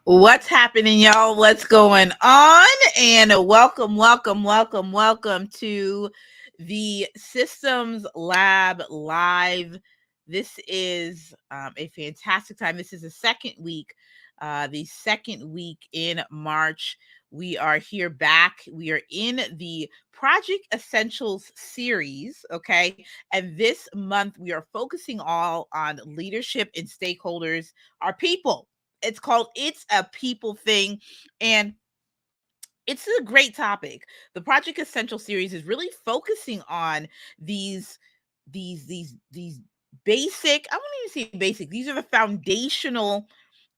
What's happening, y'all? What's going on? And welcome to the Systems Lab Live. This is a fantastic time. This is the second week in March. We are here back. We are in the Project Essentials series, okay? And this month we are focusing all on leadership and stakeholders, our people. It's called It's a People Thing. And it's a great topic. The Project Essential series is really focusing on these these basic, I won't even say basic, these are the foundational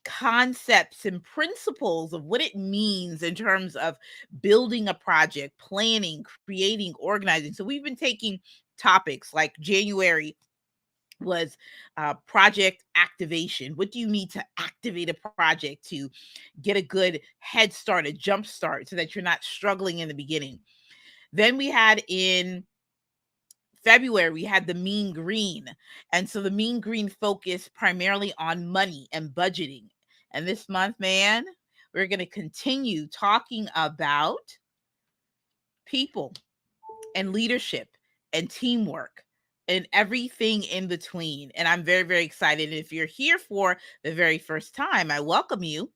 concepts and principles of what it means in terms of building a project, planning, creating, organizing. So we've been taking topics like January was project activation. What do you need to activate a project to get a good head start, a jump start, so that you're not struggling in the beginning? Then we had in February, we had the mean green. And so the mean green focused primarily on money and budgeting. And this month, man, we're going to continue talking about people and leadership and teamwork and everything in between. And I'm very, very excited. If you're here for the very first time, I welcome you.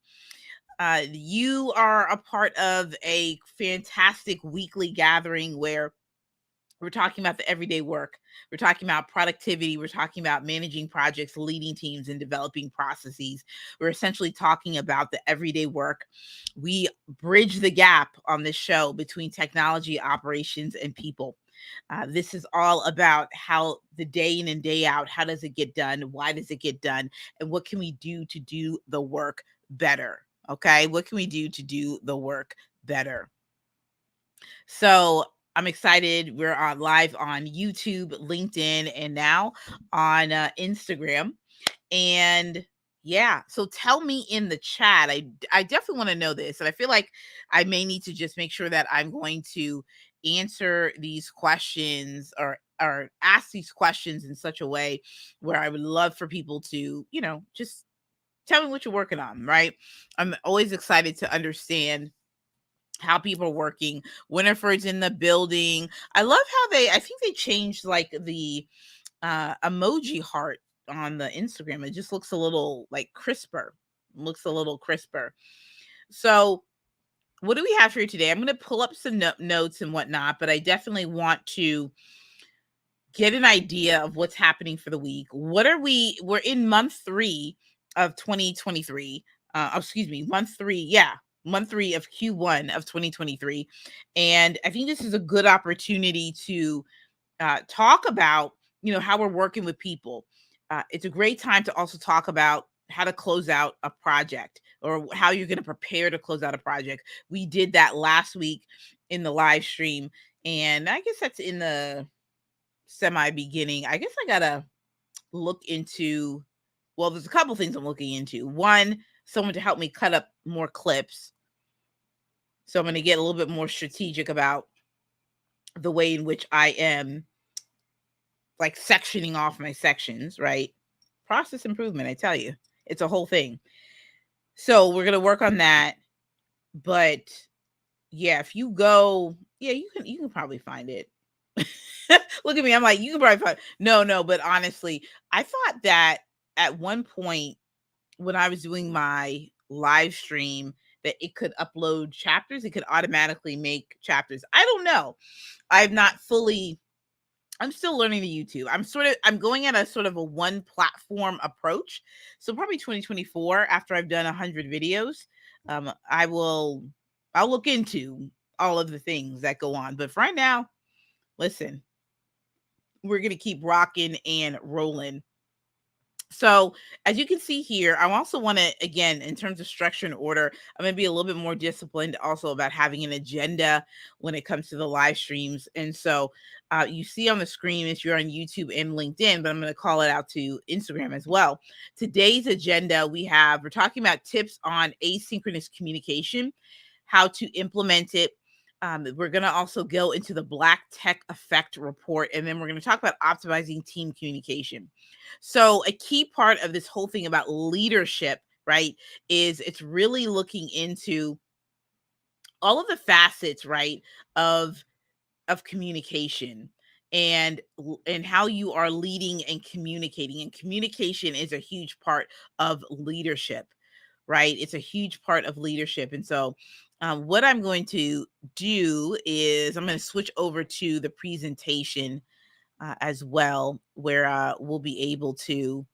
You are a part of a fantastic weekly gathering where we're talking about the everyday work. We're talking about productivity. We're talking about managing projects, leading teams, and developing processes. We're essentially talking about the everyday work. We bridge the gap on this show between technology, operations, and people. This is all about how the day in and day out, how does it get done? Why does it get done? And what can we do to do the work better? Okay. What can we do to do the work better? So I'm excited. We're on live on YouTube, LinkedIn, and now on Instagram. And yeah, so tell me in the chat. I definitely want to know this, and I feel like I may need to just make sure that I'm going to answer these questions or ask these questions in such a way where I would love for people to, just tell me what you're working on, right? I'm always excited to understand how people are working. Winifred's in the building. I love how I think they changed like the emoji heart on the Instagram. It just looks a little like crisper. Looks a little crisper. So what do we have for you today? I'm going to pull up some notes and whatnot, but I definitely want to get an idea of what's happening for the week. We're in month 3 of 2023. Excuse me, month 3. Yeah, month 3 of Q1 of 2023. And I think this is a good opportunity to talk about, how we're working with people. It's a great time to also talk about how to close out a project or how you're going to prepare to close out a project. We did that last week in the live stream. And I guess that's in the semi-beginning. I guess I got to look into, well, there's a couple things I'm looking into. One, someone to help me cut up more clips. So I'm going to get a little bit more strategic about the way in which I am like sectioning off my sections, right? Process improvement, I tell you, it's a whole thing. So we're going to work on that. But yeah, if you go, yeah, you can probably find it. Look at me. I'm like, you can probably find, no, but honestly, I thought that at one point when I was doing my live stream that it could upload chapters. It could automatically make chapters. I don't know. I'm still learning the YouTube. I'm going at a sort of a one platform approach. So probably 2024, after I've done 100 videos, I'll look into all of the things that go on. But for right now, listen, we're going to keep rocking and rolling. So as you can see here, I also want to, again, in terms of structure and order, I'm going to be a little bit more disciplined also about having an agenda when it comes to the live streams. And so you see on the screen if you're on YouTube and LinkedIn, but I'm going to call it out to Instagram as well. Today's agenda, we're talking about tips on asynchronous communication, how to implement it. We're going to also go into the Black Tech Effect report, and then we're going to talk about optimizing team communication. So a key part of this whole thing about leadership right, is it's really looking into all of the facets, right, of communication and how you are leading and communicating. And communication is a huge part of leadership, right? It's a huge part of leadership. And so what I'm going to do is I'm going to switch over to the presentation as well, where we'll be able to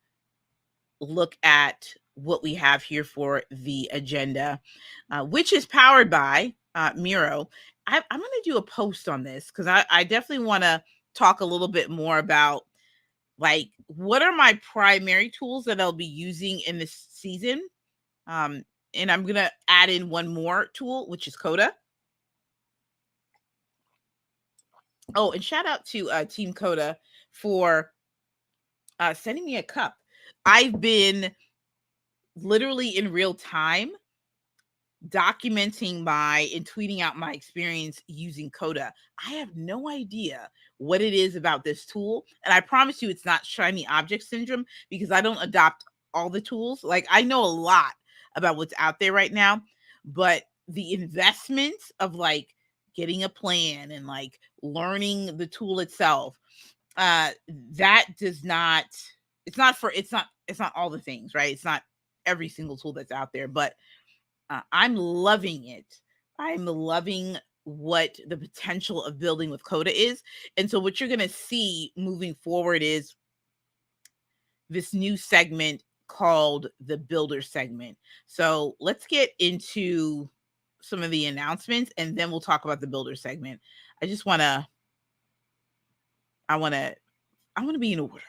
look at what we have here for the agenda, which is powered by Miro. I'm going to do a post on this because I definitely want to talk a little bit more about like what are my primary tools that I'll be using in this season. Um, and I'm going to add in one more tool, which is Coda. Oh, and shout out to Team Coda for sending me a cup. I've been literally in real time documenting my and tweeting out my experience using Coda. I have no idea what it is about this tool. And I promise you it's not shiny object syndrome because I don't adopt all the tools. Like I know a lot about what's out there right now, but the investments of like getting a plan and like learning the tool itself, that does not, it's not all the things, right? It's not every single tool that's out there, but I'm loving it. I'm loving what the potential of building with Coda is. And so what you're going to see moving forward is this new segment called the builder segment. So let's get into some of the announcements and then we'll talk about the builder segment. I just want to I want to be in order.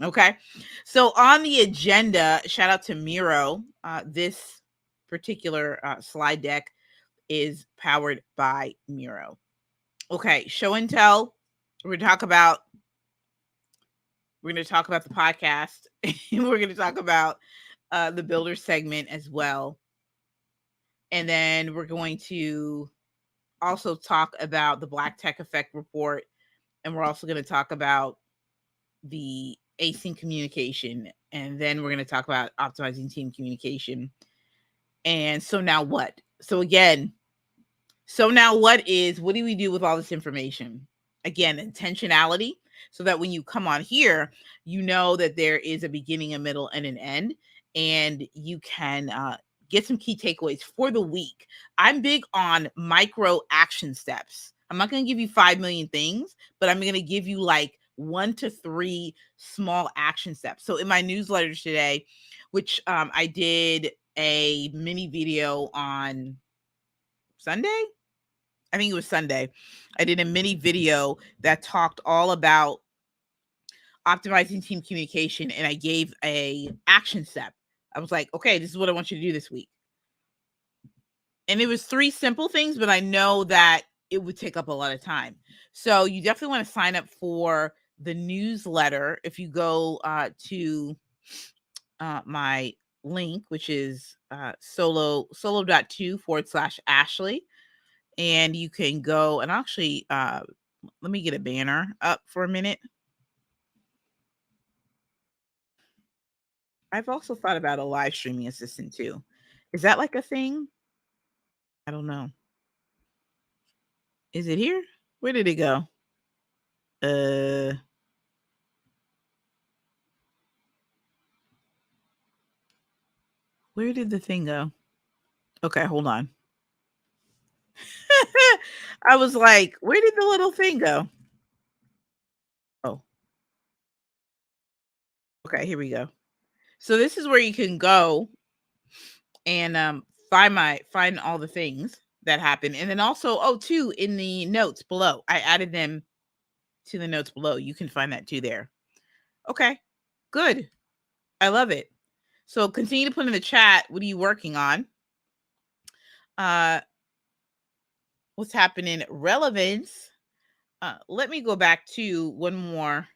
Okay. So on the agenda, shout out to Miro. This particular slide deck is powered by Miro. Okay, show and tell. We're gonna talk about the podcast, and we're gonna talk about the builder segment as well, and then we're going to also talk about the Black Tech Effect report, and we're also going to talk about the async communication, and then we're going to talk about optimizing team communication. And so now what? So again, what do we do with all this information? Again, intentionality, so that when you come on here, you know that there is a beginning, a middle, and an end, and you can get some key takeaways for the week. I'm big on micro action steps. I'm not going to give you 5 million things, but I'm going to give you like 1 to 3 small action steps. So in my newsletter today, which I did a mini video on Sunday, I think it was Sunday. I did a mini video that talked all about optimizing team communication, and I gave a action step. I was like, okay, this is what I want you to do this week. And it was 3 simple things, but I know that it would take up a lot of time. So you definitely want to sign up for the newsletter. If you go to my link, which is solo.2/Ashley. And you can go and actually let me get a banner up for a minute. I've also thought about a live streaming assistant too. Is that like a thing? I don't know. Is it here? Where did it go? Uh where did the thing go? Okay, hold on. I was like, where did the little thing go? Oh, okay, here we go. So this is where you can go and find all the things that happen. And then also, oh, too, in the notes below. I added them to the notes below. You can find that too there. Okay, good. I love it. So continue to put in the chat. What are you working on? What's happening? Relevance. Let me go back to one more.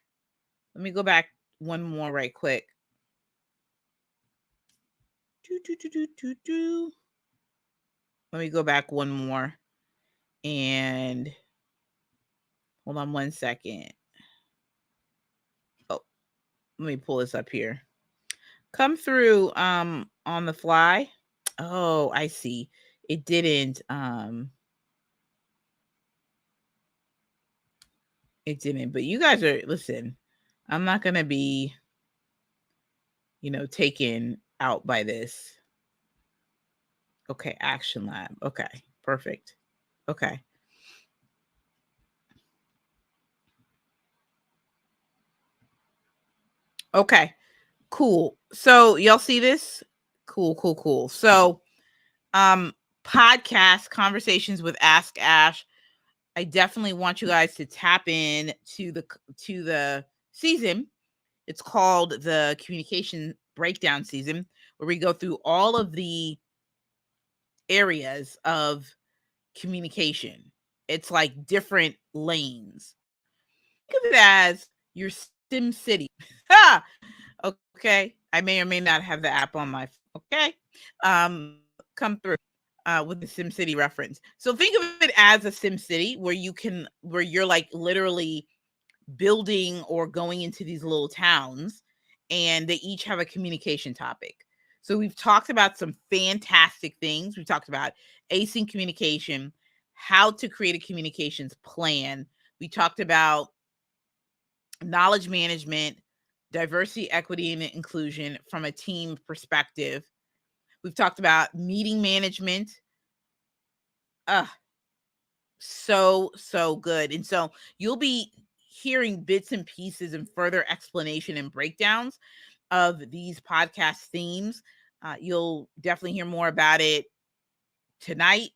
Let me go back one more right quick. Let me go back one more. And hold on 1 second. Oh, let me pull this up here. come through on the fly. Oh, I see. It didn't. It didn't. But you guys are listen. I'm not gonna be, taken out by this. Okay, Action Lab. Okay, perfect. Okay. Okay. Cool. So y'all see this? Cool, cool, cool. So um podcast conversations with Ask Ash. I definitely want you guys to tap in to the season. It's called the communication breakdown season, where we go through all of the areas of communication. It's like different lanes. Think of it as your Sim City. Ha! Okay. I may or may not have the app on my okay. Come through with the Sim City reference. So think of it as a Sim City where you're like literally building or going into these little towns, and they each have a communication topic. So we've talked about some fantastic things. We talked about async communication, how to create a communications plan. We talked about knowledge management, diversity, equity, and inclusion from a team perspective. We've talked about meeting management. Uh, so good. And so you'll be hearing bits and pieces and further explanation and breakdowns of these podcast themes. You'll definitely hear more about it tonight.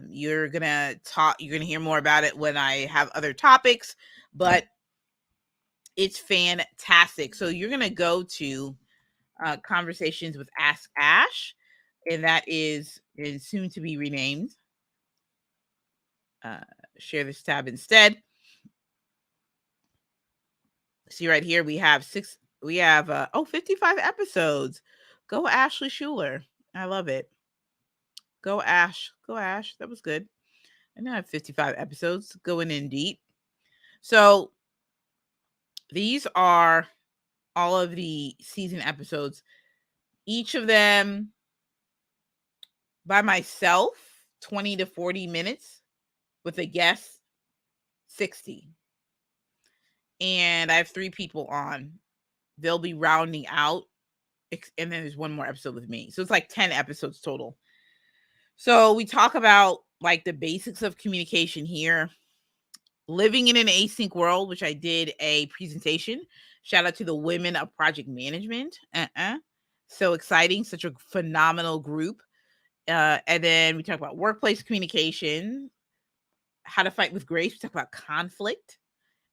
You're gonna hear more about it when I have other topics, but it's fantastic. So you're gonna go to conversations with Ask Ash, and that is soon to be renamed. Uh, Share this tab instead. See right here, we have 55 episodes. Go Ashley Schuler. I love it. Go Ash. Go Ash. That was good. I now have 55 episodes going in deep. So these are all of the season episodes. Each of them by myself, 20 to 40 minutes. With a guest, 60. And I have 3 people on. They'll be rounding out. And then there's one more episode with me. So it's like 10 episodes total. So we talk about like the basics of communication here, living in an async world, which I did a presentation. Shout out to the women of project management. So exciting, such a phenomenal group. And then we talk about workplace communication, how to fight with grace. We talk about conflict,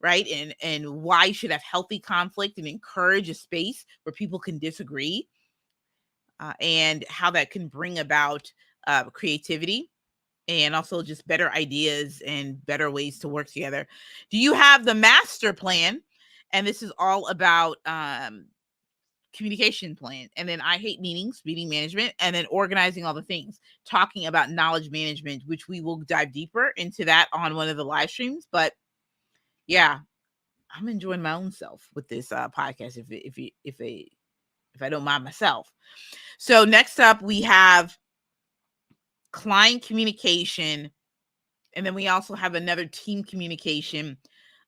right? And why you should have healthy conflict and encourage a space where people can disagree, and how that can bring about creativity and also just better ideas and better ways to work together. Do you have the master plan? And this is all about communication plan. And then I hate meetings, meeting management, and then organizing all the things, talking about knowledge management, which we will dive deeper into that on one of the live streams. But yeah, I'm enjoying my own self with this podcast. If I don't mind myself. So next up we have client communication, and then we also have another team communication.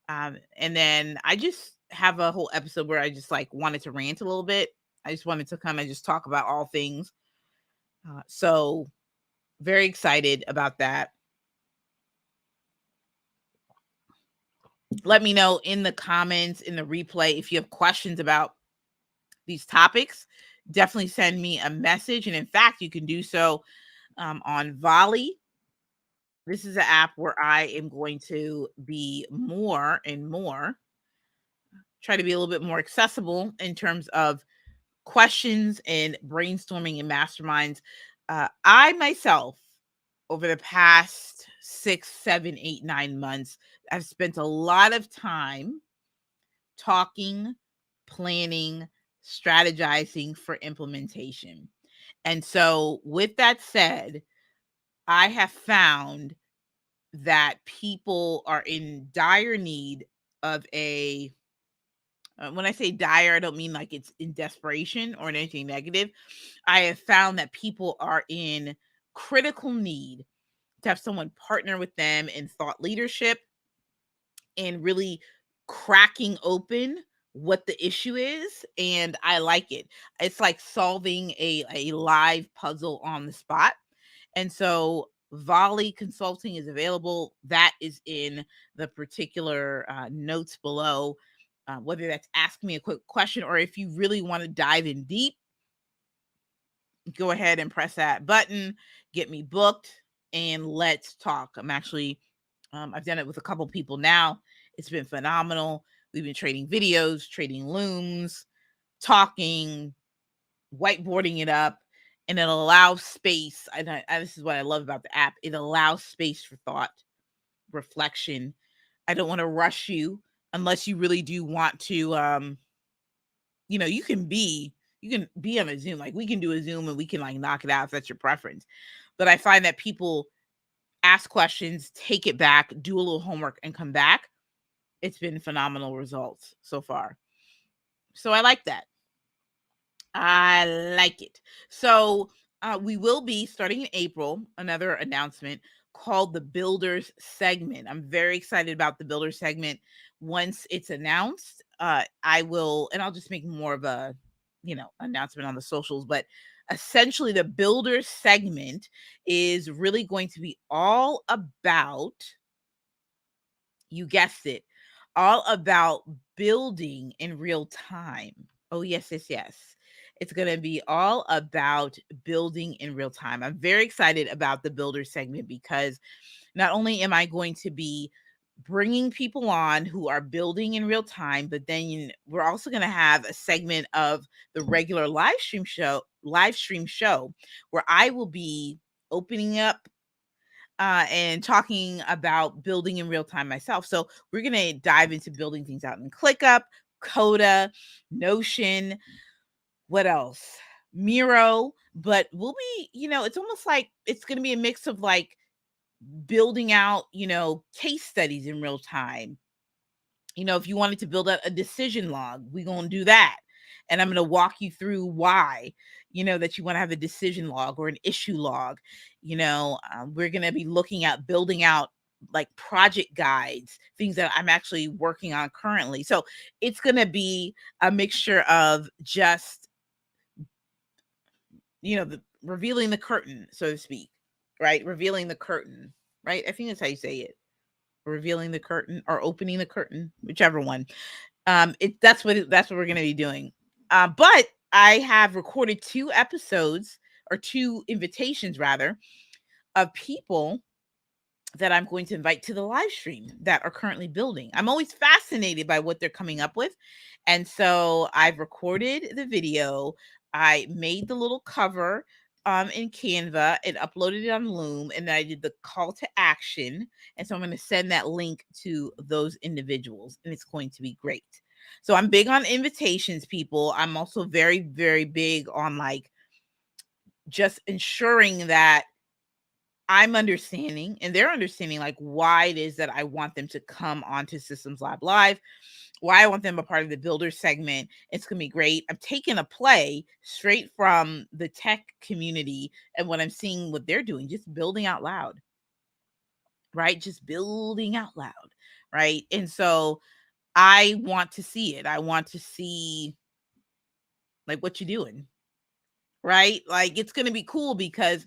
And then I just have a whole episode where I just like wanted to rant a little bit. I just wanted to kind of just talk about all things. So very excited about that. Let me know in the comments, in the replay, if you have questions about these topics. Definitely send me a message. And in fact, you can do so on Volley. This is an app where I am going to be more and more, try to be a little bit more accessible in terms of questions and brainstorming and masterminds. I myself, over the past 6, 7, 8, 9 months, I've spent a lot of time talking, planning, strategizing for implementation. And so, with that said, I have found that people are in dire need of a When I say dire, I don't mean like it's in desperation or in anything negative. I have found that people are in critical need to have someone partner with them in thought leadership and really cracking open what the issue is. And I like it. It's like solving a live puzzle on the spot. And so Volley Consulting is available. That is in the particular notes below. Whether that's asking me a quick question or if you really want to dive in deep, go ahead and press that button, get me booked, and let's talk. I'm actually, I've done it with a couple people now. It's been phenomenal. We've been trading videos, trading looms, talking, whiteboarding it up, and it allows space. This is what I love about the app. It allows space for thought, reflection. I don't want to rush you unless you really do want to, you can be on a Zoom. Like we can do a Zoom and we can like knock it out if that's your preference. But I find that people ask questions, take it back, do a little homework, and come back. It's been phenomenal results so far. So I like that. I like it. So we will be starting in April, another announcement called the Builders segment. I'm very excited about the Builders segment. Once it's announced, I will, and I'll just make more of a, announcement on the socials, but essentially the Builders segment is really going to be all about, you guessed it, all about building in real time. Oh, yes, yes, yes. It's going to be all about building in real time. I'm very excited about the builder segment because not only am I going to be bringing people on who are building in real time, but then we're also going to have a segment of the regular live stream show where I will be opening up and talking about building in real time myself. So we're going to dive into building things out in ClickUp, Coda, Notion, what else? Miro, but we'll be, it's almost like it's going to be a mix of like building out, case studies in real time. If you wanted to build out a decision log, we're going to do that. And I'm going to walk you through why, that you want to have a decision log or an issue log. We're going to be looking at building out like project guides, things that I'm actually working on currently. So it's going to be a mixture of just, revealing the curtain, so to speak, right? Revealing the curtain, right? I think that's how you say it. Revealing the curtain or opening the curtain, whichever one. That's what we're going to be doing. But I have recorded 2 episodes or 2 invitations rather of people that I'm going to invite to the live stream that are currently building. I'm always fascinated by what they're coming up with. And so I've recorded the video. I made the little cover in Canva and uploaded it on Loom. And then I did the call to action. And so I'm going to send that link to those individuals and it's going to be great. So I'm big on invitations, people. I'm also very, very big on like just ensuring that I'm understanding and they're understanding like why it is that I want them to come onto Systems Lab Live, why I want them a part of the builder segment. It's going to be great. I'm taking a play straight from the tech community and what I'm seeing what they're doing, just building out loud, right? Just building out loud, right? And so I want to see it. I want to see like what you're doing, right? Like it's going to be cool because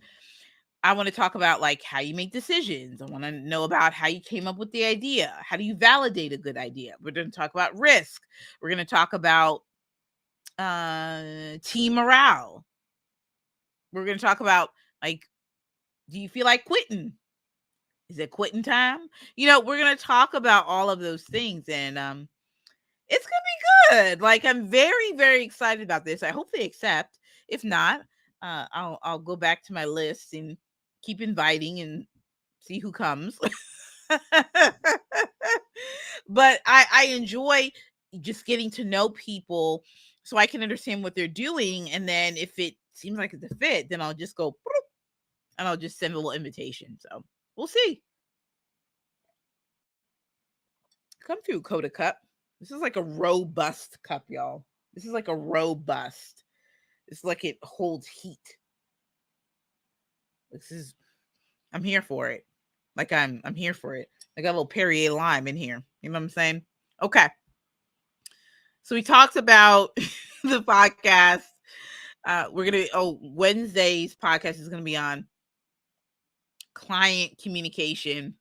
I want to talk about like how you make decisions. I want to know about how you came up with the idea. How do you validate a good idea? We're going to talk about risk. We're going to talk about team morale. We're going to talk about like, do you feel like quitting? Is it quitting time? We're going to talk about all of those things and it's going to be good. Like I'm very, very excited about this. I hope they accept. If not, I'll go back to my list and keep inviting and see who comes. But I enjoy just getting to know people so I can understand what they're doing. And then if it seems like it's a fit, then I'll just go and I'll just send a little invitation. So we'll see. Come through, Coda Cup. This is like a robust cup, y'all. This is like a robust. It's like it holds heat. This is I'm here for it. Like I'm here for it. I got a little Perrier lime in here. You know what I'm saying? Okay. So we talked about the podcast. Wednesday's podcast is gonna be on client communication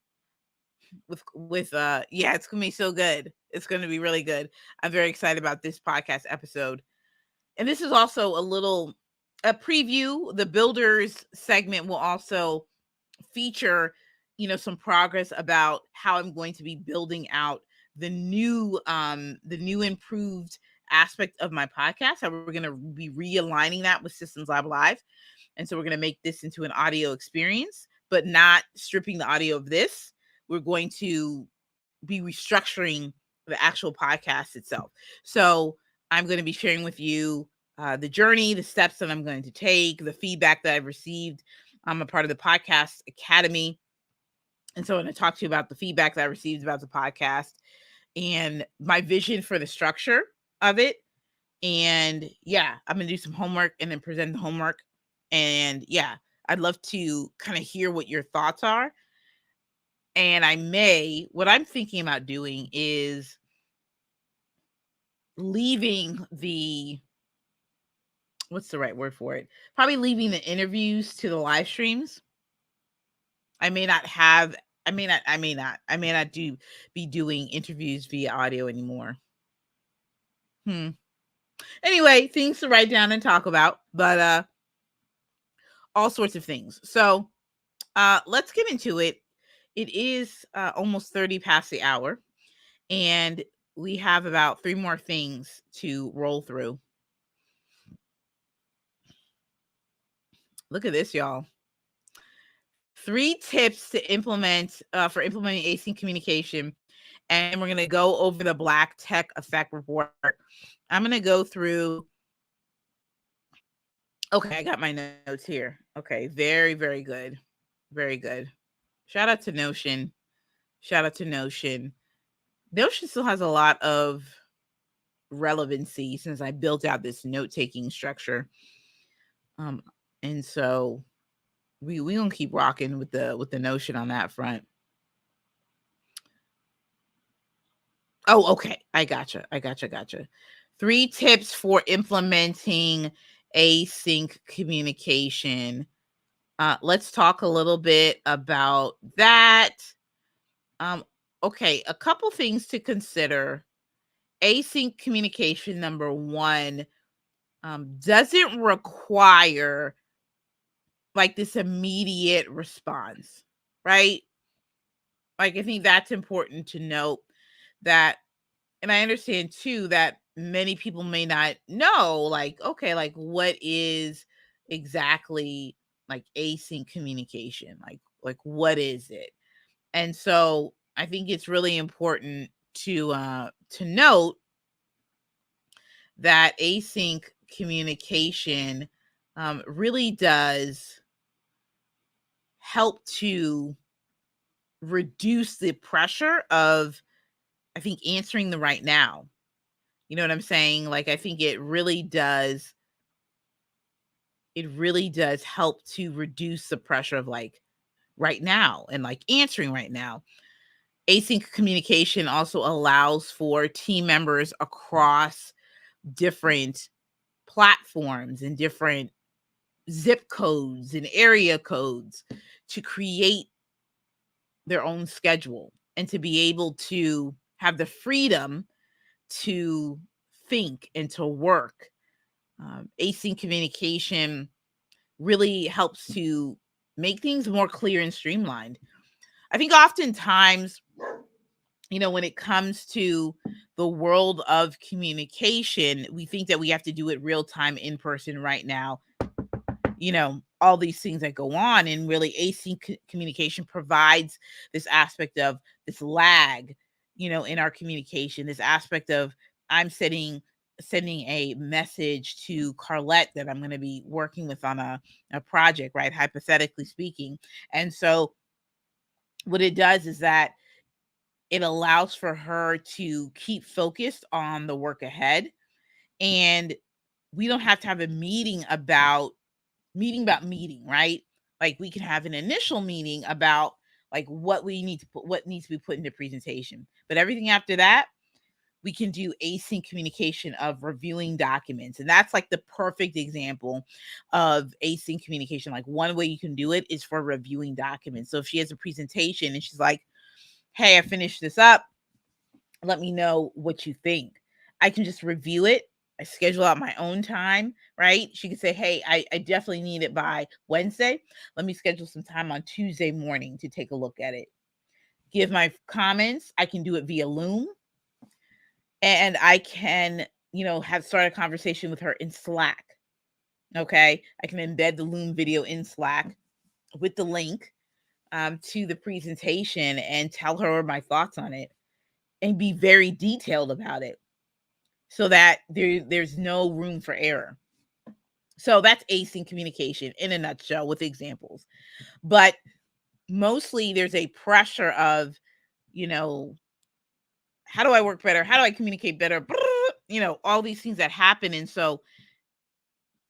with yeah, it's gonna be so good. It's gonna be really good. I'm very excited about this podcast episode. And this is also a preview. The builders segment will also feature, some progress about how I'm going to be building out the new improved aspect of my podcast. How we're going to be realigning that with Systems Lab Live. And so we're going to make this into an audio experience, but not stripping the audio of this. We're going to be restructuring the actual podcast itself. So I'm going to be sharing with you the journey, the steps that I'm going to take, the feedback that I've received. I'm a part of the Podcast Academy. And so I'm going to talk to you about the feedback that I received about the podcast and my vision for the structure of it. And yeah, I'm going to do some homework and then present the homework. And yeah, I'd love to kind of hear what your thoughts are. And what I'm thinking about doing is leaving what's the right word for it? Probably leaving the interviews to the live streams. I may not be doing interviews via audio anymore. Anyway, things to write down and talk about, but all sorts of things. So let's get into it. It is almost 30 past the hour, and we have about 3 more things to roll through. Look at this, y'all. 3 tips to implement for implementing async communication. And we're going to go over the Black Tech Effect report. I'm going to go through. Okay, I got my notes here. Okay, very, very good. Very good. Shout out to Notion. Notion still has a lot of relevancy since I built out this note-taking structure. And so we gonna keep rocking with the Notion on that front. Oh, okay. I gotcha. 3 tips for implementing async communication. Let's talk a little bit about that. Okay, a couple things to consider. Async communication, number 1, doesn't require like this immediate response, right? Like, I think that's important to note that, and I understand too that many people may not know, like, okay, like what is exactly like async communication? Like what is it? And so I think it's really important to note that async communication really does help to reduce the pressure of, I think, answering the right now. You know what I'm saying? Like, I think it really does help to reduce the pressure of like right now and like answering right now. Async communication also allows for team members across different platforms and different zip codes and area codes to create their own schedule and to be able to have the freedom to think and to work. Async communication really helps to make things more clear and streamlined. I think oftentimes, when it comes to the world of communication, we think that we have to do it real time in person right now. All these things that go on, and really async communication provides this aspect of this lag, in our communication, this aspect of I'm sending a message to Carlette that I'm going to be working with on a project, right? Hypothetically speaking. And so what it does is that It allows for her to keep focused on the work ahead. And we don't have to have a meeting about meeting, right? Like we can have an initial meeting about like what needs to be put into presentation. But everything after that, we can do async communication of reviewing documents. And that's like the perfect example of async communication. Like one way you can do it is for reviewing documents. So if she has a presentation and she's like, hey, I finished this up, let me know what you think. I can just review it. I schedule out my own time, right? She could say, hey, I definitely need it by Wednesday. Let me schedule some time on Tuesday morning to take a look at it. Give my comments. I can do it via Loom. And I can, have start a conversation with her in Slack. Okay. I can embed the Loom video in Slack with the link to the presentation and tell her my thoughts on it and be very detailed about it so that there's no room for error. So that's async communication in a nutshell with examples. But mostly there's a pressure of, how do I work better? How do I communicate better? All these things that happen. And so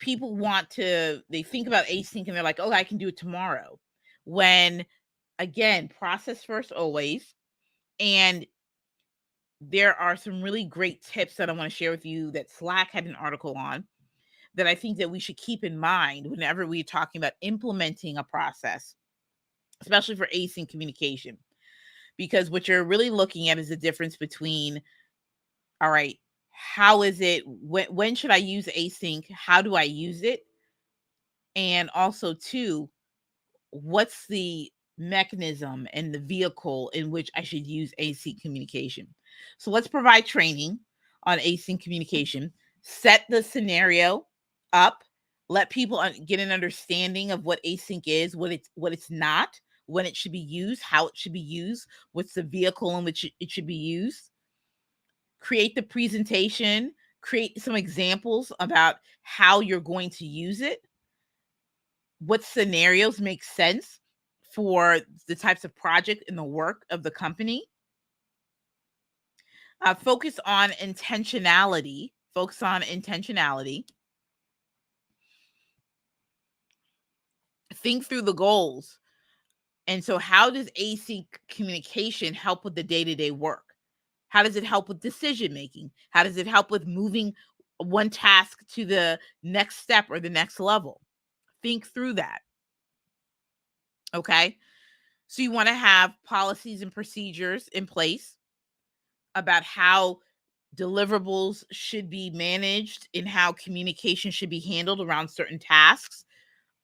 people they think about async and they're like, oh, I can do it tomorrow. When again, process first always. And there are some really great tips that I want to share with you that Slack had an article on that I think that we should keep in mind whenever we're talking about implementing a process, especially for async communication. Because what you're really looking at is the difference between, all right, how is it, when should I use async? How do I use it? And also, too, what's the mechanism and the vehicle in which I should use async communication? So let's provide training on async communication, set the scenario up, let people get an understanding of what async is, what it's not, when it should be used, how it should be used, what's the vehicle in which it should be used. Create the presentation, create some examples about how you're going to use it, what scenarios make sense for the types of project and the work of the company. Focus on intentionality. Focus on intentionality. Think through the goals. And so how does async communication help with the day-to-day work? How does it help with decision making? How does it help with moving one task to the next step or the next level? Think through that. Okay. So you want to have policies and procedures in place about how deliverables should be managed and how communication should be handled around certain tasks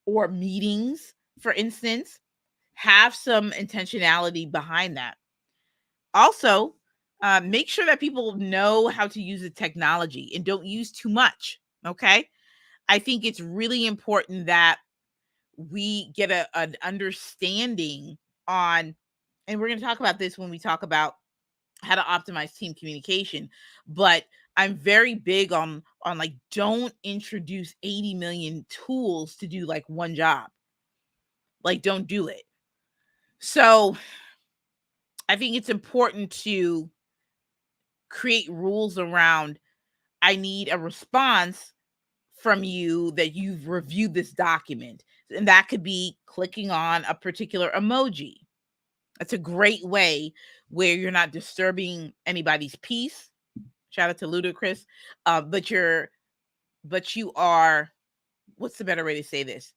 or meetings, for instance. Have some intentionality behind that. Also, make sure that people know how to use the technology and don't use too much. Okay. I think it's really important that we get an understanding on, and we're going to talk about this when we talk about how to optimize team communication, but I'm very big on like, don't introduce 80 million tools to do like one job. Like, don't do it. So I think it's important to create rules around, I need a response from you that you've reviewed this document. And that could be clicking on a particular emoji. That's a great way where you're not disturbing anybody's peace. Shout out to Ludacris. But you are, what's the better way to say this?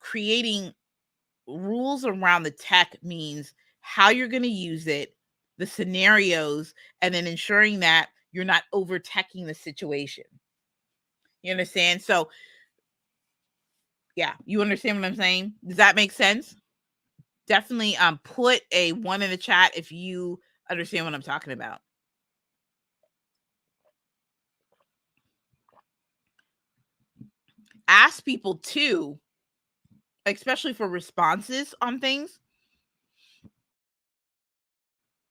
Creating rules around the tech means how you're going to use it, the scenarios, and then ensuring that you're not over teching the situation. You understand? So, yeah, you understand what I'm saying? Does that make sense? Definitely put a 1 in the chat if you understand what I'm talking about. Ask people too, especially for responses on things.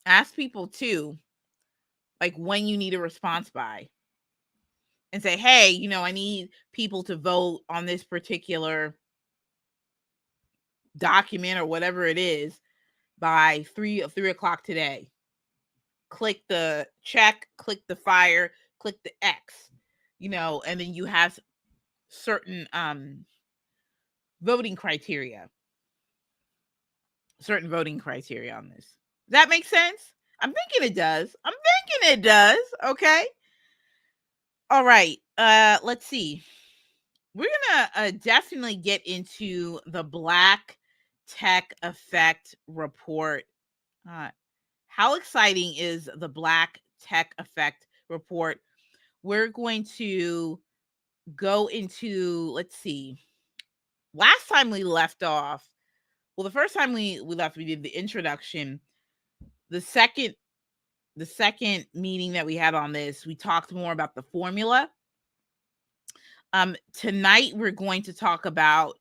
Ask people too, like when you need a response by, and say, hey, I need people to vote on this particular document or whatever it is. by 3 o'clock today. Click the check, click the fire, click the X, and then you have certain voting criteria. Certain voting criteria on this. Does that make sense? I'm thinking it does. Okay. All right. Let's see. We're gonna definitely get into the Black Tech Effect report. How exciting is the Black Tech Effect report? We're going to go into, let's see. Last time we left off, well, the first time we left, we did the introduction. The second meeting that we had on this, we talked more about the formula. Tonight we're going to talk about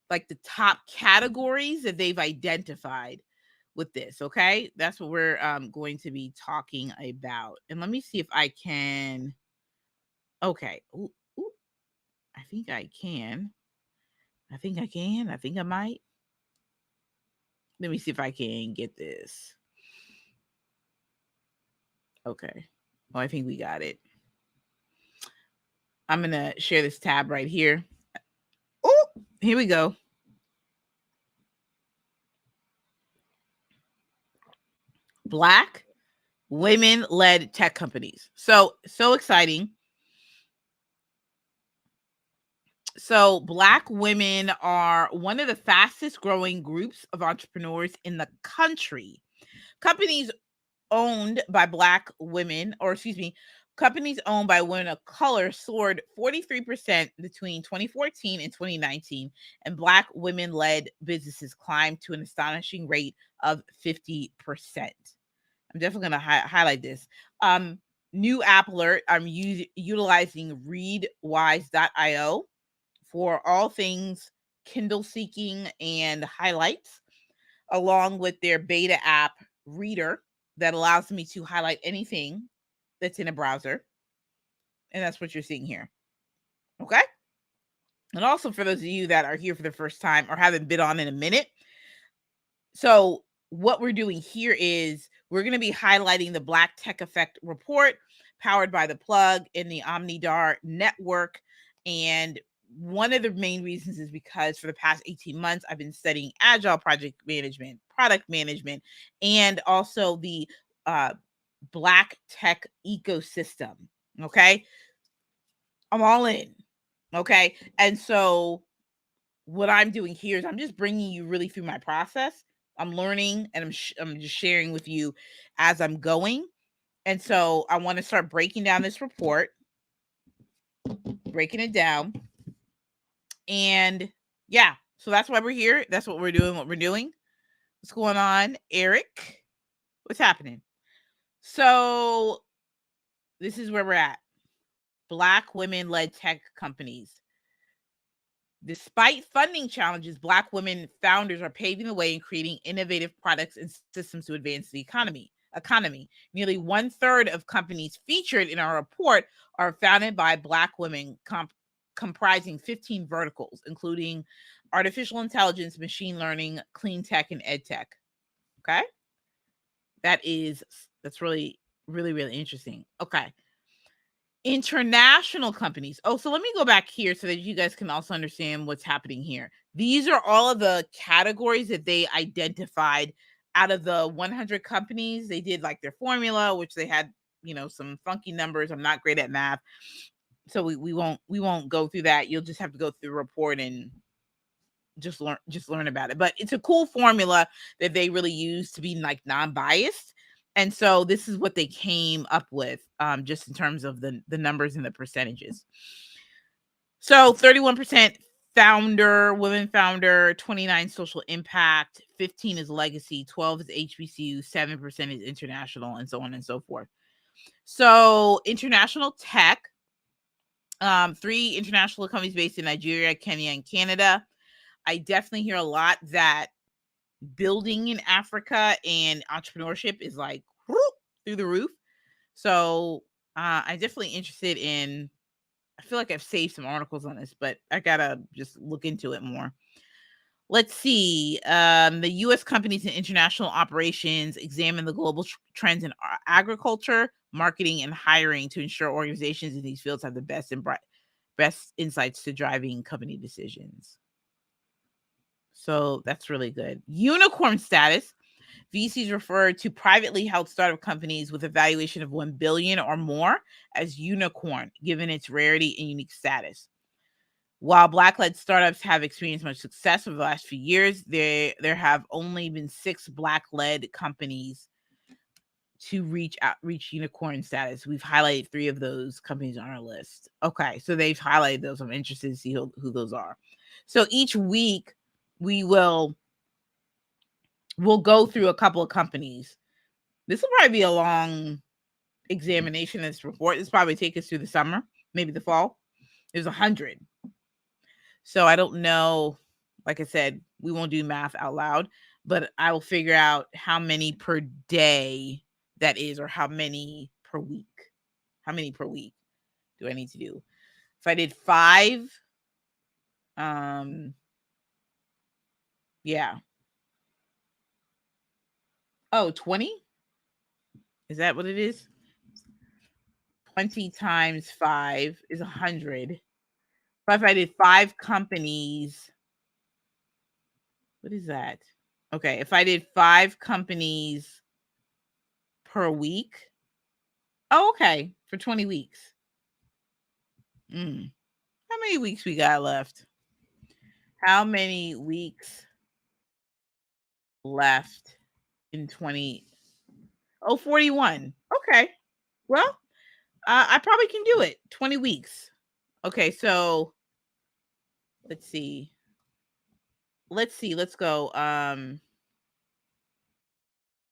like the top categories that they've identified with this. Okay, that's what we're going to be talking about. And let me see if I can. Okay, ooh, I think I can. I think I might. Let me see if I can get this. Okay. Oh, I think we got it. I'm going to share this tab right here. Oh, here we go. Black women-led tech companies. So exciting. So Black women are one of the fastest growing groups of entrepreneurs in the country. Companies owned by Black women, companies owned by women of color soared 43% between 2014 and 2019, and Black women-led businesses climbed to an astonishing rate of 50%. I'm definitely going to highlight this. New app alert, I'm utilizing readwise.io for all things Kindle seeking and highlights, along with their beta app Reader that allows me to highlight anything that's in a browser. And that's what you're seeing here. Okay. And also for those of you that are here for the first time or haven't been on in a minute. So what we're doing here is we're going to be highlighting the Black Tech Effect report powered by the Plug in the Omnidar network. And one of the main reasons is because for the past 18 months, I've been studying agile project management, product management, and also the Black tech ecosystem. Okay. I'm all in. Okay. And so what I'm doing here is I'm just bringing you really through my process. I'm learning and I'm just sharing with you as I'm going. And so I want to start breaking down this report, breaking it down. And yeah, so that's why we're here. That's what we're doing. What's going on, Eric? What's happening? So this is where we're at. Black women-led tech companies. Despite funding challenges, Black women founders are paving the way and creating innovative products and systems to advance the economy. Nearly 1/3 of companies featured in our report are founded by Black women, comprising 15 verticals, including artificial intelligence, machine learning, clean tech, and ed tech. Okay. That's really, really, really interesting. Okay. International companies. Oh, so let me go back here so that you guys can also understand what's happening here. These are all of the categories that they identified out of the 100 companies. They did like their formula, which they had, some funky numbers. I'm not great at math, so we won't go through that. You'll just have to go through the report and just learn about it. But it's a cool formula that they really use to be like non-biased. And so this is what they came up with, just in terms of the numbers and the percentages. So 31% women founder, 29 social impact, 15 is legacy, 12 is HBCU, 7% is international, and so on and so forth. So international tech, 3 international companies based in Nigeria, Kenya, and Canada. I definitely hear a lot that building in Africa and entrepreneurship is like through the roof. So I'm definitely interested in, I feel like I've saved some articles on this, but I gotta just look into it more. Let's see. The U.S. companies and international operations examine the global trends in agriculture, marketing, and hiring to ensure organizations in these fields have the best insights to driving company decisions. So that's really good. Unicorn status. VCs refer to privately held startup companies with a valuation of 1 billion or more as unicorn, given its rarity and unique status. While Black-led startups have experienced much success over the last few years, there have only been 6 Black-led companies to reach unicorn status. We've highlighted 3 of those companies on our list. Okay, so they've highlighted those. I'm interested to see who those are. So each week we'll go through a couple of companies. This will probably be a long examination of this report. This probably take us through the summer, maybe the fall. There's 100. So I don't know. Like I said, we won't do math out loud, but I will figure out how many per day that is, or how many per week. How many per week do I need to do? If I did 5, yeah. Oh, 20? Is that what it is? 20 times 5 is 100. But if I did 5 companies, what is that? Okay, if I did 5 companies per week. Oh, okay, for 20 weeks. How many weeks we got left? How many weeks left in 20? Oh, 41. Okay. Well, I probably can do it. 20 weeks. Okay, so let's see. Let's go.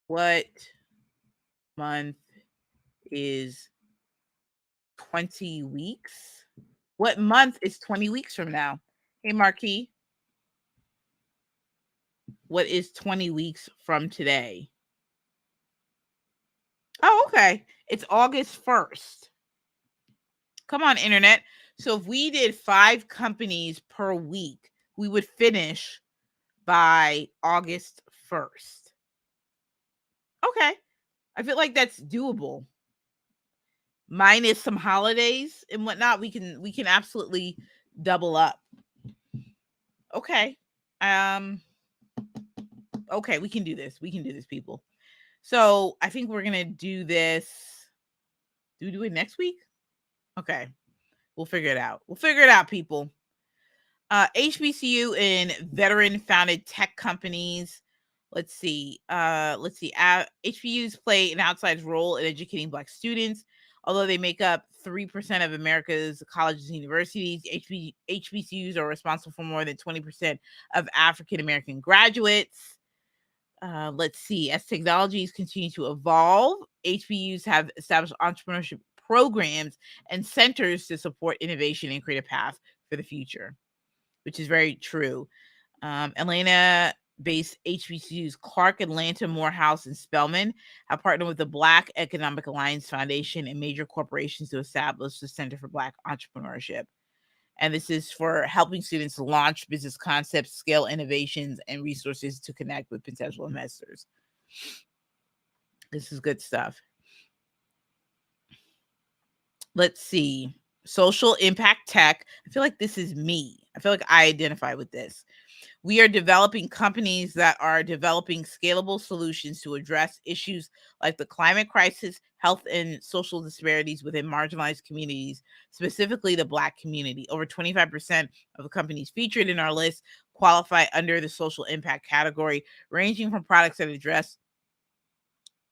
What month is 20 weeks? What month is 20 weeks from now? Hey, Marquis. What is 20 weeks from today? Oh, okay. It's August 1st. Come on, internet. So if we did 5 companies per week, we would finish by August 1st. Okay. I feel like that's doable. Minus some holidays and whatnot, we can absolutely double up. Okay. Okay, we can do this. We can do this, people. So I think we're gonna do this. Do we do it next week? Okay. We'll figure it out. We'll figure it out, people. HBCU and veteran-founded tech companies. Let's see. HBCUs play an outsized role in educating Black students. Although they make up 3% of America's colleges and universities, HBCUs are responsible for more than 20% of African American graduates. Let's see. As technologies continue to evolve, HBCUs have established entrepreneurship programs and centers to support innovation and create a path for the future, which is very true. Atlanta-based HBCUs Clark, Atlanta, Morehouse, and Spelman have partnered with the Black Economic Alliance Foundation and major corporations to establish the Center for Black Entrepreneurship. And this is for helping students launch business concepts, scale innovations, and resources to connect with potential investors. This is good stuff. Let's see. Social impact tech. I feel like this is me. I feel like I identify with this. We are developing companies that are developing scalable solutions to address issues like the climate crisis, health and social disparities within marginalized communities, specifically the Black community. Over 25% of the companies featured in our list qualify under the social impact category, ranging from products that address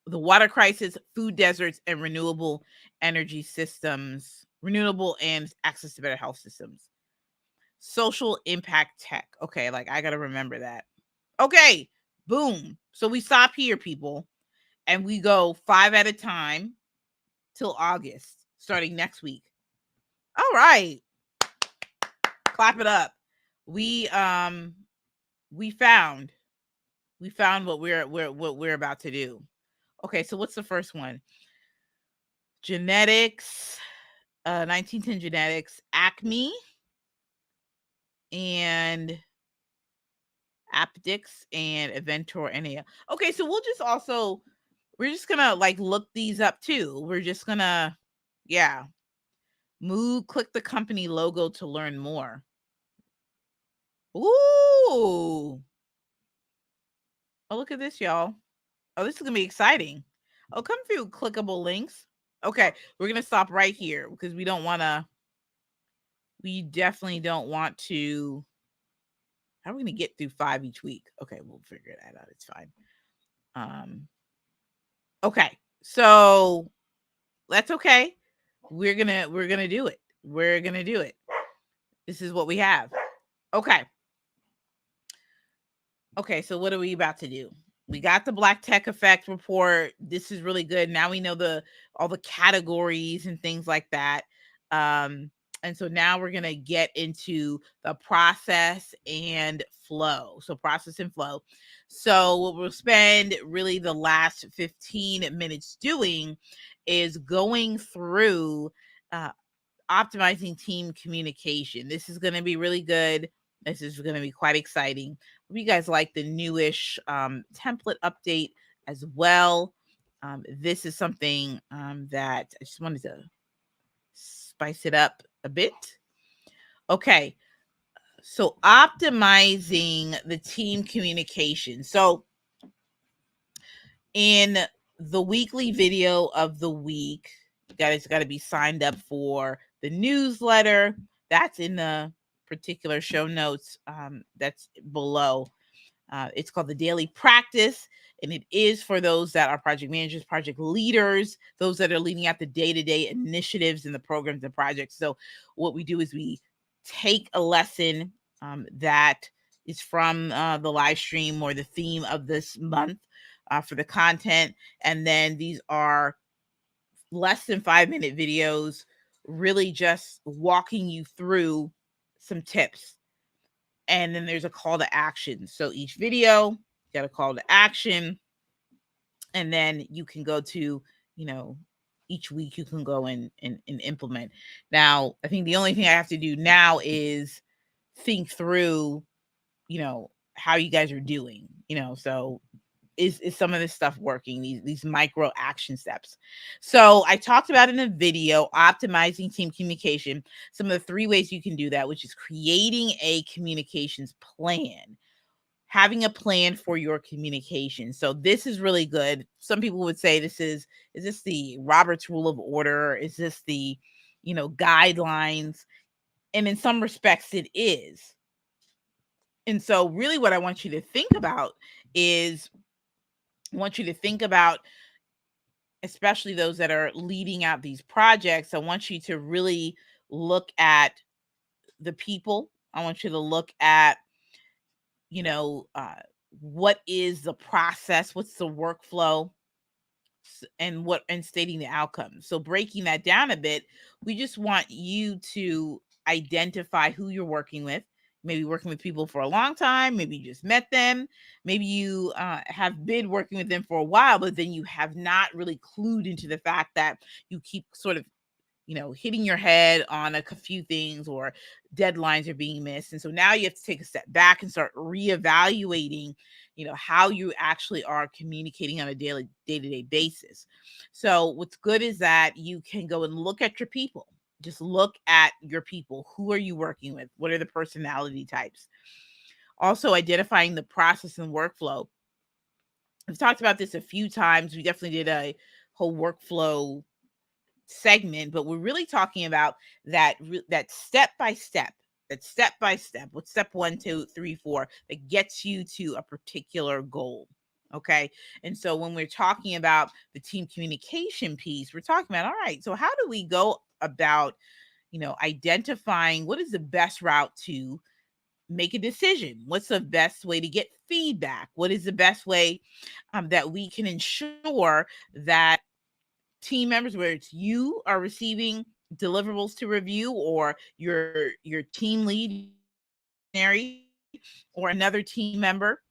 the water crisis, food deserts, and renewable energy systems, renewable and access to better health systems. Social impact tech. Okay, like I gotta remember that. Okay, boom. So we stop here, people, and we go 5 at a time till August, starting next week. All right, clap it up. We found what we're about to do. Okay, so what's the first one? Genetics, 1910 genetics, Acme, and Aptix and Inventor NA. Okay, so we're just gonna like look these up too. We're just gonna, yeah, click the company logo to learn more. Ooh. Oh, look at this, y'all. Oh, this is gonna be exciting. Oh, come through clickable links. Okay, we're gonna stop right here because we definitely don't want to. How are we gonna get through 5 each week? Okay, we'll figure that out. It's fine. Okay, so that's okay. We're gonna do it. We're gonna do it. This is what we have. Okay. Okay, so what are we about to do? We got the Black Tech Effect report. This is really good. Now we know all the categories and things like that. And so now we're going to get into the process and flow. So process and flow. So what we'll spend really the last 15 minutes doing is going through optimizing team communication. This is going to be really good. This is going to be quite exciting. Hope you guys like the newish template update as well. This is something that I just wanted to spice it up a bit. Okay, so optimizing the team communication. So in the weekly video of the week, you guys got to be signed up for the newsletter. That's in the particular show notes that's below. It's called the Daily Practice, and it is for those that are project managers, project leaders, those that are leading out the day-to-day initiatives and the programs and projects. So what we do is we take a lesson that is from the live stream or the theme of this month for the content, and then these are less than 5-minute videos, really just walking you through some tips. And then there's a call to action. So each video got a call to action, and then you can go to, each week you can go and implement. Now, I think the only thing I have to do now is think through, how you guys are doing, so is some of this stuff working, these micro action steps. So I talked about in a video, optimizing team communication, some of the 3 ways you can do that, which is creating a communications plan, having a plan for your communication. So this is really good. Some people would say is this the Robert's Rule of Order? Is this the, guidelines? And in some respects it is. And so really what I want you to think about is, especially those that are leading out these projects, I want you to really look at the people. I want you to look at, what is the process, what's the workflow, and stating the outcome. So breaking that down a bit, we just want you to identify who you're working with. Maybe working with people for a long time, maybe you just met them, maybe you have been working with them for a while, but then you have not really clued into the fact that you keep sort of hitting your head on a few things, or deadlines are being missed. And so now you have to take a step back and start reevaluating, how you actually are communicating on a day-to-day basis. So what's good is that you can go and look at your people. Just look at your people. Who are you working with? What are the personality types? Also identifying the process and workflow. I've talked about this a few times. We definitely did a whole workflow segment, but we're really talking about that step by step, what's step 1, 2, 3, 4 that gets you to a particular goal. Okay. And so when we're talking about the team communication piece, we're talking about, all right, so how do we go about, identifying what is the best route to make a decision? What's the best way to get feedback? What is the best way that we can ensure that team members, whether it's you are receiving deliverables to review, or your team lead, or another team member,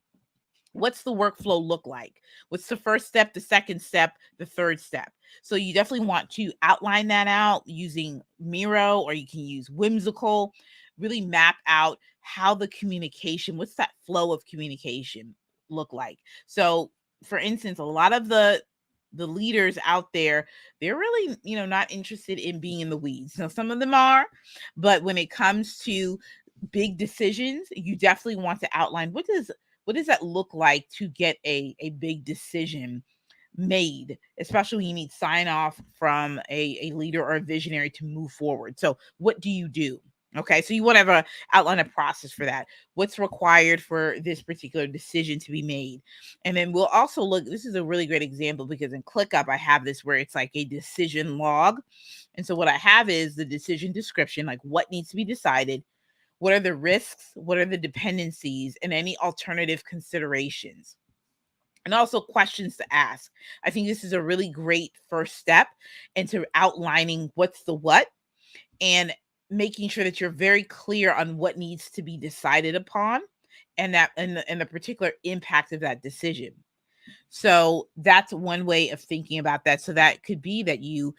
what's the workflow look like? What's the first step, the second step, the third step? So you definitely want to outline that out using Miro, or you can use Whimsical. Really map out how the communication, what's that flow of communication look like? So for instance, a lot of the leaders out there, they're really, not interested in being in the weeds. Now, some of them are, but when it comes to big decisions, you definitely want to outline what does that look like to get a big decision made, especially when you need sign off from a leader or a visionary to move forward. So what do you do? Okay, so you want to have outline a process for that. What's required for this particular decision to be made? And then we'll also look, this is a really great example because in ClickUp, I have this where it's like a decision log. And so what I have is the decision description, like what needs to be decided, what are the risks, what are the dependencies, and any alternative considerations, and also questions to ask. I think this is a really great first step into outlining what's the what and making sure that you're very clear on what needs to be decided upon and the particular impact of that decision. So that's one way of thinking about that. So that could be that you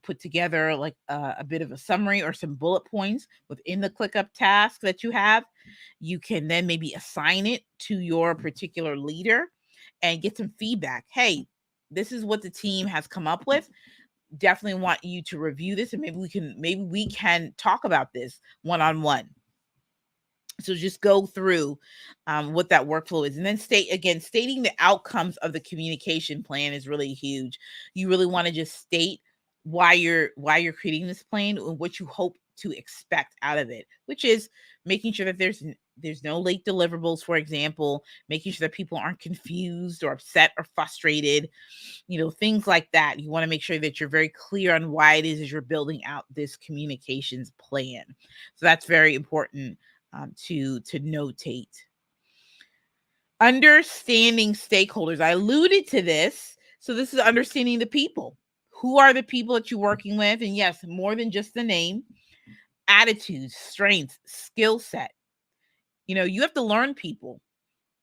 put together like a bit of a summary or some bullet points within the ClickUp task that you have. You can then maybe assign it to your particular leader and get some feedback. Hey, this is what the team has come up with. Definitely want you to review this, and maybe we can talk about this one-on-one. So just go through what that workflow is, and then stating the outcomes of the communication plan is really huge. You really want to just state why you're creating this plan and what you hope to expect out of it, which is making sure that there's no late deliverables, for example, making sure that people aren't confused or upset or frustrated, things like that. You want to make sure that you're very clear on why it is as you're building out this communications plan. So that's very important to notate. Understanding stakeholders. I alluded to this. So this is understanding the people. Who are the people that you're working with? And yes, more than just the name, attitudes, strengths, skill set. You have to learn people.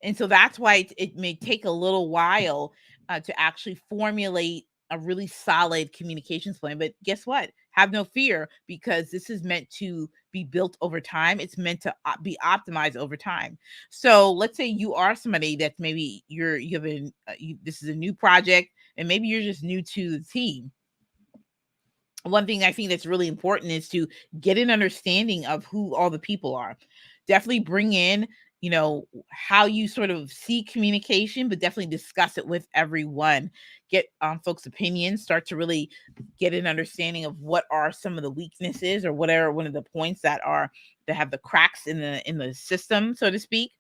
And so that's why it may take a little while to actually formulate a really solid communications plan. But guess what? Have no fear, because this is meant to be built over time. It's meant to be optimized over time. So let's say you are somebody that's maybe this is a new project, and maybe you're just new to the team. One thing I think that's really important is to get an understanding of who all the people are. Definitely bring in, how you sort of see communication, but definitely discuss it with everyone. Get folks' opinions, start to really get an understanding of what are some of the weaknesses or whatever one of the points that have the cracks in the system, so to speak.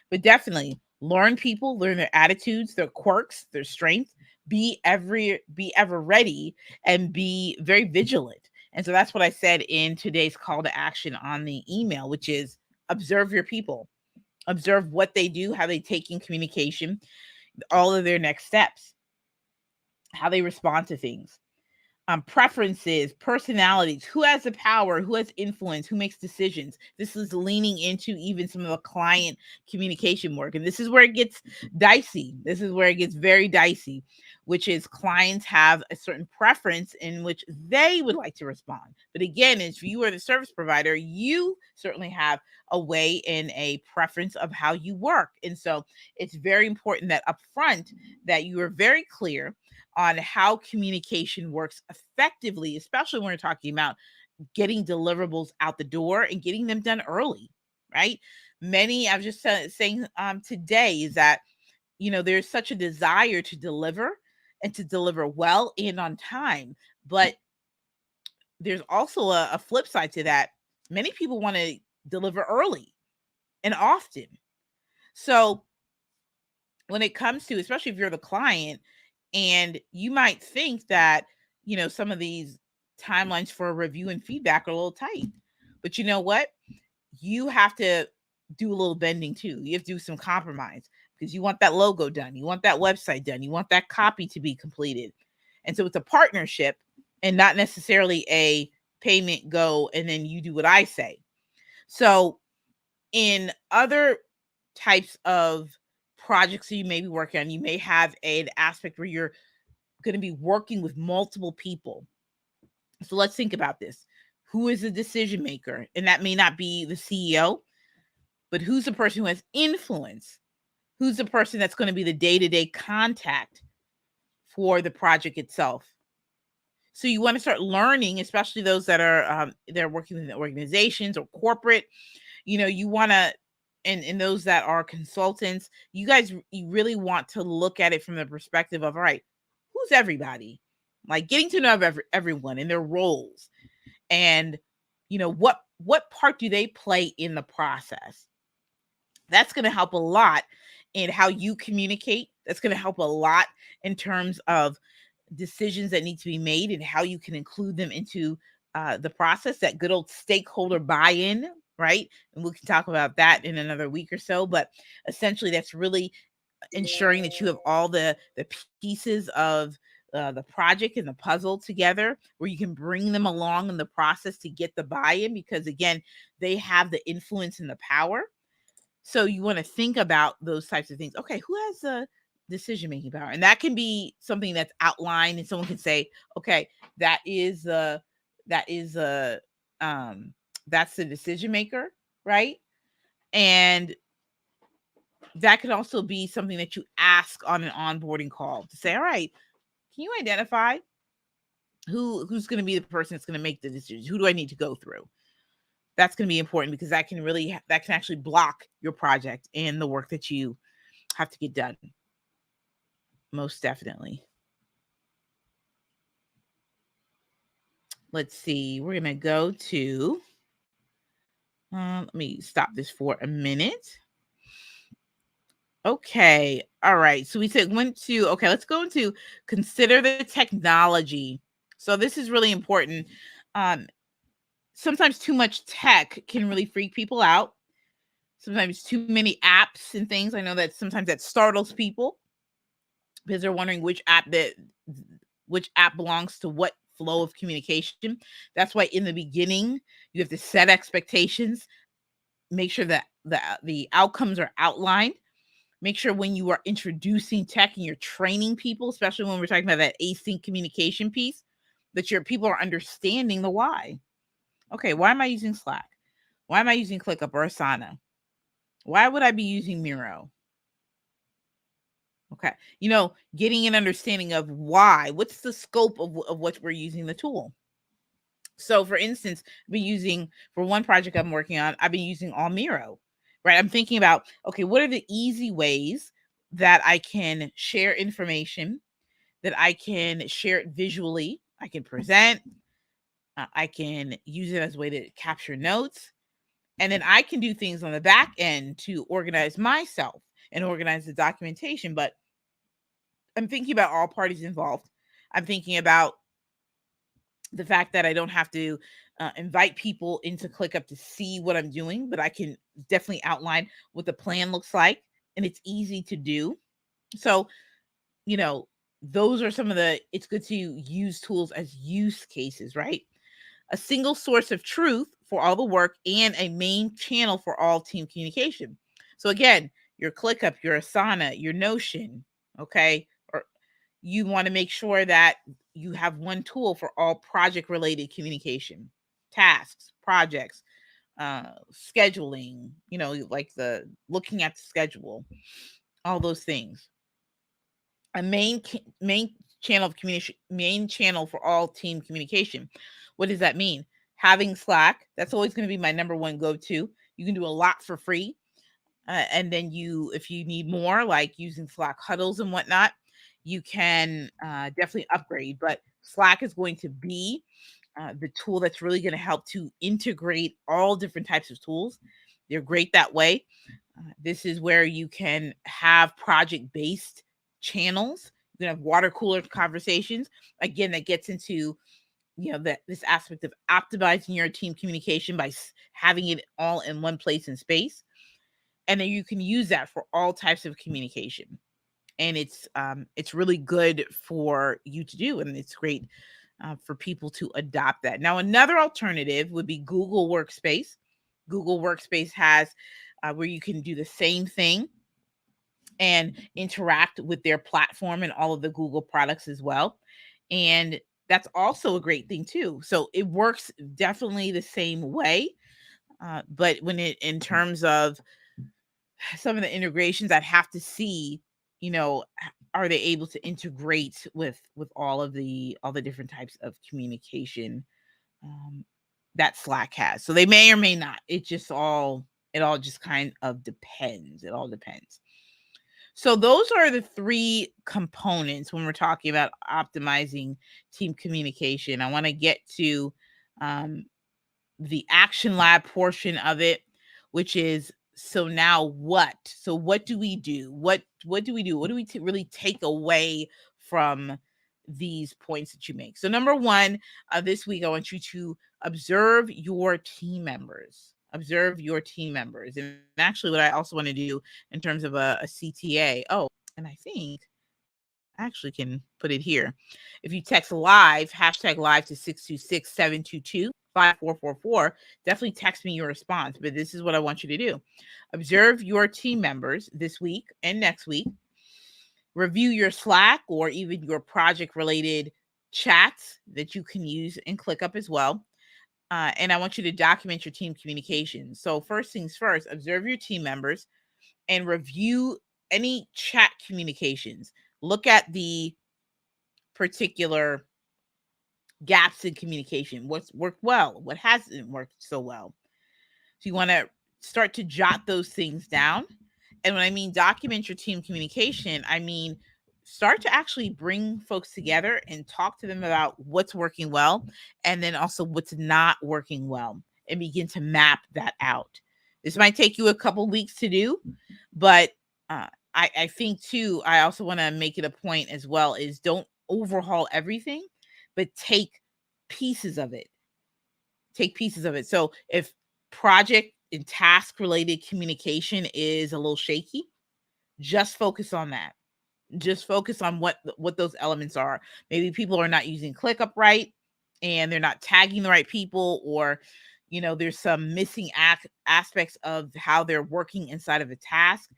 But definitely learn people, learn their attitudes, their quirks, their strengths, be ever ready, and be very vigilant. And so that's what I said in today's call to action on the email, which is observe your people, observe what they do, how they take in communication, all of their next steps, how they respond to things. Preferences, personalities, who has the power, who has influence, who makes decisions. This is leaning into even some of the client communication work. And this is where it gets dicey. This is where it gets very dicey, which is clients have a certain preference in which they would like to respond. But again, if you are the service provider, you certainly have a way and a preference of how you work. And so it's very important that upfront that you are very clear on how communication works effectively, especially when we're talking about getting deliverables out the door and getting them done early, right? I was just saying today is that, there's such a desire to deliver and to deliver well and on time. But there's also a flip side to that. Many people want to deliver early and often. So when it comes to, especially if you're the client, and you might think that, some of these timelines for review and feedback are a little tight. But you know what? You have to do a little bending too. You have to do some compromise because you want that logo done. You want that website done. You want that copy to be completed. And so it's a partnership and not necessarily a payment go and then you do what I say. So in other types of projects that you may be working on, you may have an aspect where you're going to be working with multiple people. So let's think about this. who is the decision maker? And that may not be the CEO, but who's the person who has influence? Who's the person that's going to be the day-to-day contact for the project itself? So you want to start learning, especially those that are they're working in organizations or corporate. You want to, and those that are consultants, you really want to look at it from the perspective of, all right, who's everybody? Like getting to know everyone and their roles, and what part do they play in the process. That's going to help a lot in how you communicate. That's going to help a lot in terms of decisions that need to be made and how you can include them into the process, that good old stakeholder buy-in, right? And we can talk about that in another week or so. But essentially, that's really ensuring that you have all the pieces of the project and the puzzle together, where you can bring them along in the process to get the buy-in, because again, they have the influence and the power. So you want to think about those types of things. Okay, who has the decision-making power? And that can be something that's outlined, and someone can say, okay, that is that is a that's the decision maker, right? And that could also be something that you ask on an onboarding call to say, all right, can you identify who's going to be the person that's going to make the decisions? Who do I need to go through? That's going to be important, because that can actually block your project and the work that you have to get done. Most definitely. Let's see. We're going to go to, let me stop this for a minute. Okay. All right. So we said let's go into consider the technology. So this is really important. Sometimes too much tech can really freak people out. Sometimes too many apps and things. I know that sometimes that startles people, because they're wondering which app belongs to what flow of communication. That's why in the beginning, you have to set expectations, make sure that the outcomes are outlined. Make sure when you are introducing tech and you're training people, especially when we're talking about that async communication piece, that your people are understanding the why. Okay, why am I using Slack? Why am I using ClickUp or Asana? Why would I be using Miro? Okay, getting an understanding of why. What's the scope of what we're using the tool? So, for instance, for one project I'm working on, I've been using all Miro, right? I'm thinking about, okay, what are the easy ways that I can share information, that I can share it visually, I can present, I can use it as a way to capture notes, and then I can do things on the back end to organize myself and organize the documentation. But I'm thinking about all parties involved. I'm thinking about the fact that I don't have to invite people into ClickUp to see what I'm doing, but I can definitely outline what the plan looks like, and it's easy to do. So, those are some of it's good to use tools as use cases, right? A single source of truth for all the work and a main channel for all team communication. So again, your ClickUp, your Asana, your Notion, okay? Or you want to make sure that you have one tool for all project related communication, tasks, projects, scheduling, like the looking at the schedule, all those things. A main channel of communication, main channel for all team communication. What does that mean? Having Slack, that's always going to be my number one go-to. You can do a lot for free. And then if you need more, like using Slack huddles and whatnot, you can definitely upgrade. But Slack is going to be the tool that's really going to help to integrate all different types of tools. They're great that way. This is where you can have project-based channels. You can have water cooler conversations. Again, that gets into this aspect of optimizing your team communication by having it all in one place and space. And then you can use that for all types of communication. And it's really good for you to do, and it's great for people to adopt that. Now, another alternative would be Google Workspace. Google Workspace has where you can do the same thing and interact with their platform and all of the Google products as well. And that's also a great thing too. So it works definitely the same way. But when it in terms of some of the integrations, I'd have to see, are they able to integrate with all the different types of communication um, that Slack has. So they may or may not. It all just kind of depends. It all depends. So those are the three components when we're talking about optimizing team communication. I want to get to um, the action lab portion of it, which is, so now what? So what do we do? What do we do? What do we really take away from these points that you make? So number one, this week, I want you to observe your team members. Observe your team members. And actually, what I also want to do in terms of a CTA. Oh, and I think I actually can put it here. If you text live, hashtag live to 626-722-5444, definitely text me your response. But this is what I want you to do. Observe your team members this week and next week. Review your Slack or even your project related chats that you can use in ClickUp as well. And I want you to document your team communication. So first things first, observe your team members and review any chat communications. Look at the particular gaps in communication. What's worked well? What hasn't worked so well? So you want to start to jot those things down. And when I mean document your team communication, I mean start to actually bring folks together and talk to them about what's working well and then also what's not working well and begin to map that out. This might take you a couple weeks to do, but I think too, I also want to make it a point as well is don't overhaul everything, but take pieces of it. Take pieces of it. So if project and task related communication is a little shaky, just focus on that. Just focus on what those elements are. Maybe people are not using ClickUp right and they're not tagging the right people, or there's some missing aspects of how they're working inside of a task.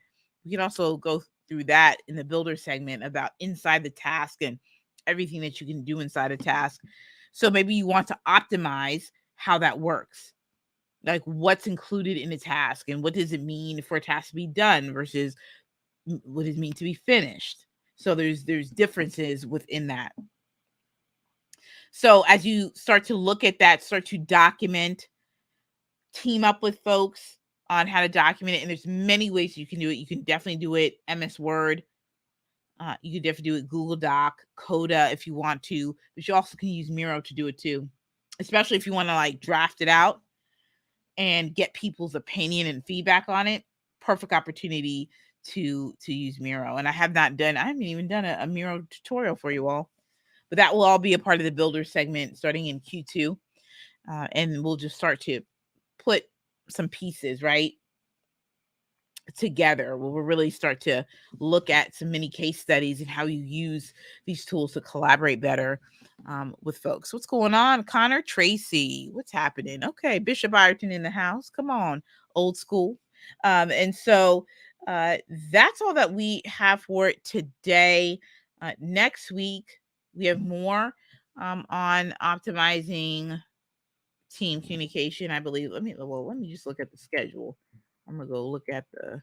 We can also go through that in the builder segment about inside the task and everything that you can do inside a task. So maybe you want to optimize how that works, like what's included in a task and what does it mean for a task to be done versus what does it mean to be finished. So there's differences within that. So as you start to look at that, start to document, team up with folks on how to document it. And there's many ways you can do it. You can definitely do it MS Word. You can definitely do it Google Doc, Coda if you want to, but you also can use Miro to do it too, especially if you want to like draft it out and get people's opinion and feedback on it. Perfect opportunity to use Miro. And I haven't even done a Miro tutorial for you all, but that will all be a part of the builder segment starting in Q2. And we'll just start to put some pieces right together. We'll really start to look at some mini case studies and how you use these tools to collaborate better with folks. What's going on, Connor? Tracy, what's happening? Okay, Bishop Ireton in the house. Come on, old school. And so that's all that we have for it today. Next week, we have more on optimizing team communication, I believe. Let me just look at the schedule. I'm gonna go look at the.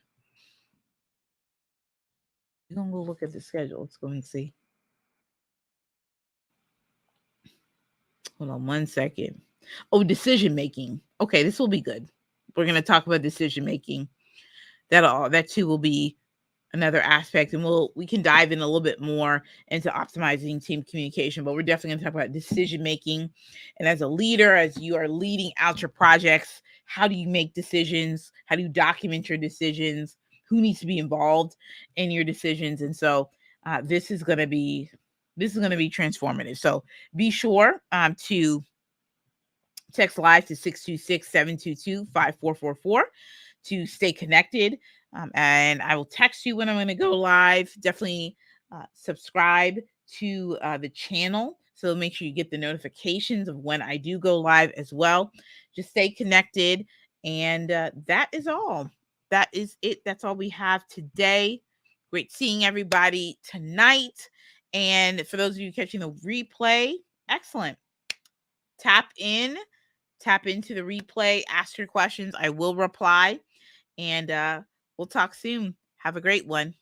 We're gonna go look at the schedule. Let's go and see. Hold on one second. Oh, decision making. Okay, this will be good. We're gonna talk about decision making. That too will be another aspect, and we can dive in a little bit more into optimizing team communication, but we're definitely going to talk about decision making. And as a leader, as you are leading out your projects, how do you make decisions? How do you document your decisions? Who needs to be involved in your decisions? And so this is going to be transformative. So be sure to text live to 626-722-5444 to stay connected. And I will text you when I'm going to go live. Definitely subscribe to the channel. So make sure you get the notifications of when I do go live as well. Just stay connected. And that is all. That is it. That's all we have today. Great seeing everybody tonight. And for those of you catching the replay, Excellent. Tap into the replay, ask your questions. I will reply, and we'll talk soon. Have a great one.